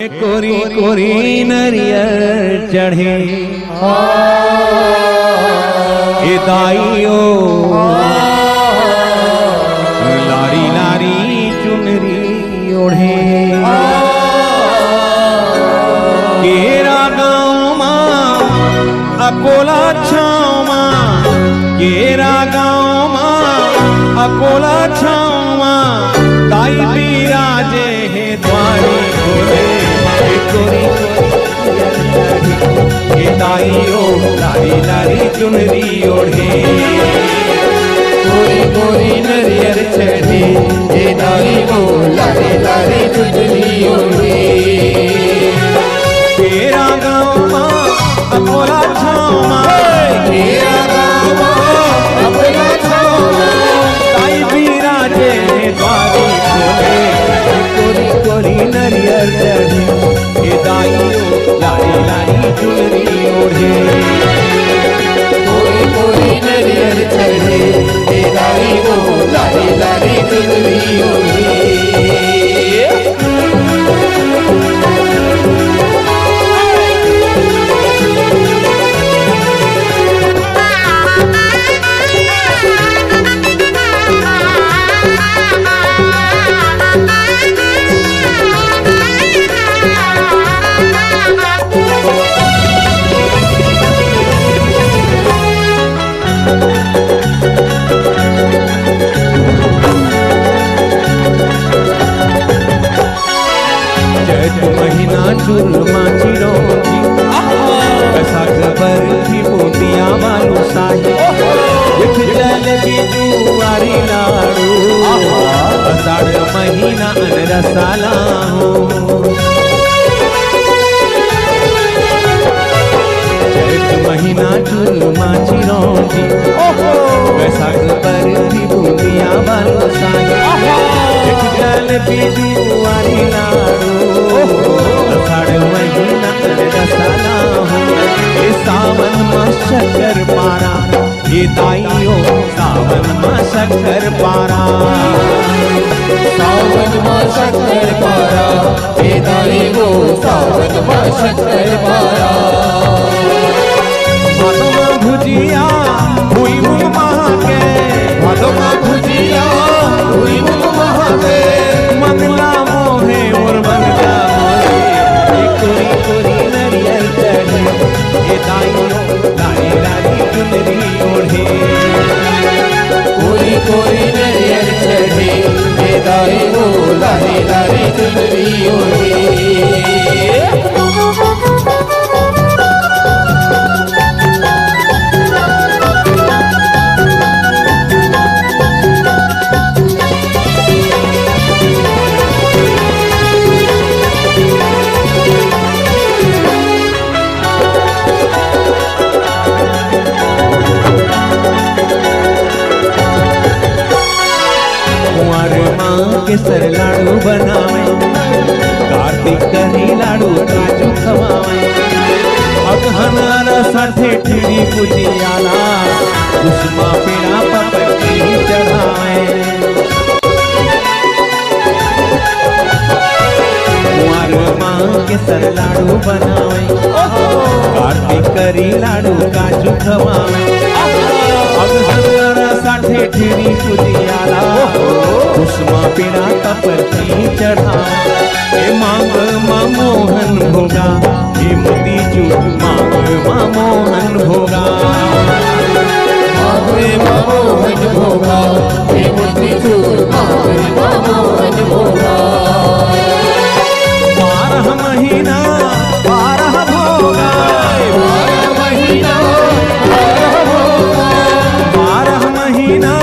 कोरी कोरी नरियर चढ़े ए दाइयो लारी लारी चुनरी ओढ़े केरा गाँव माँ अकोला छाँव माँ केरा गाँव माँ अकोला छाँव माँ ताई बिराजे है द्वारी खोले कोरी कोरी दाइयो लारी लारी चुनरी ओढ़े कोरी कोरी नरियर चढ़े हे दाइयो लारी लारी चुनरी ओढ़े तेरा गाँव माँ अकोला छाँव माँ तेरा गाँव अपना छाँव ताई बिराजे द्वारी खोले कोरी कोरी नरियर चढ़े हे दाइयो लारी लारी चुनरी ओढ़े कोरी कोरी नरियर चढ़े हे दाइयो लारी लारी चुनरी ओढ़े महीना चूरमा चिरौंजी बैसाख बरफी बूंदिया बालू शाही जलेबी जुआरी लाड़ू आषाढ़ महीना अनरसाला हो चैत महीना चूरमा चिरौंजी बैसाख बरफी बूंदिया बालू शाही जलेबी जुआरी लाड़ू आषाढ़ महीना रसाला हो ये सावन माँ शक्कर पारा ये दाइयो सावन माँ शक्कर पारा सावन माँ शक्कर पारा हे दाइयो सावन माँ शक्कर पारा भादो माँ भुजिया हुई मुँह महाके भादो माँ भुजिया हुई मुँह महाके मंगला मोहे और मंगला मोहे ये कोरी कोरी नरियल चढ़े ये दाइयो लारी लारी चुनरी ओढ़े कोरी कोरी नरियर चढ़े हे दाइयो लारी लारी चुनरी ओढ़े केसर लाडू बनावे कार्तिक करी लाडू काजू खवावे अगहनारा साथे ठेड़ी पुजियाला उष्मा पेड़ा पपटी चढ़ावे कुंवर माँ केसर लाडू बनावे कार्तिक करी लाडू काजू खवावे अगहनारा साथे ठेड़ी पुजियाला उष्मा पेड़ा कपटी चढ़ावे हे मांग माँ मोहन भोगा हे मोती चूर मांग माँ मोहन भोगा मांगे माँ मोहन भोगा हे मोती चूर मांगे माँ मोहन भोगा 12 महीना 12 भोगा 12 महीना 12 भोगा 12 महीना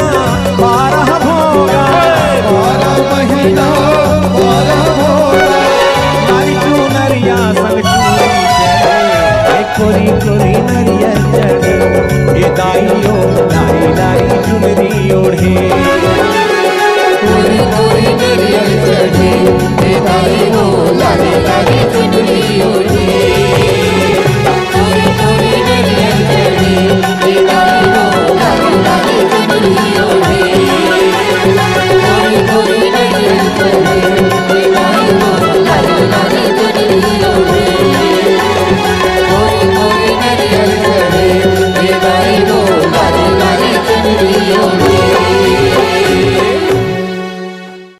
12 भोगा 12 महीना 12 भोगा लारी चुनरिया संग चूड़ी चढ़े कोरी कोरी नरिया चढ़े ये दाइयो लारी लारी चुनरी ओढ़े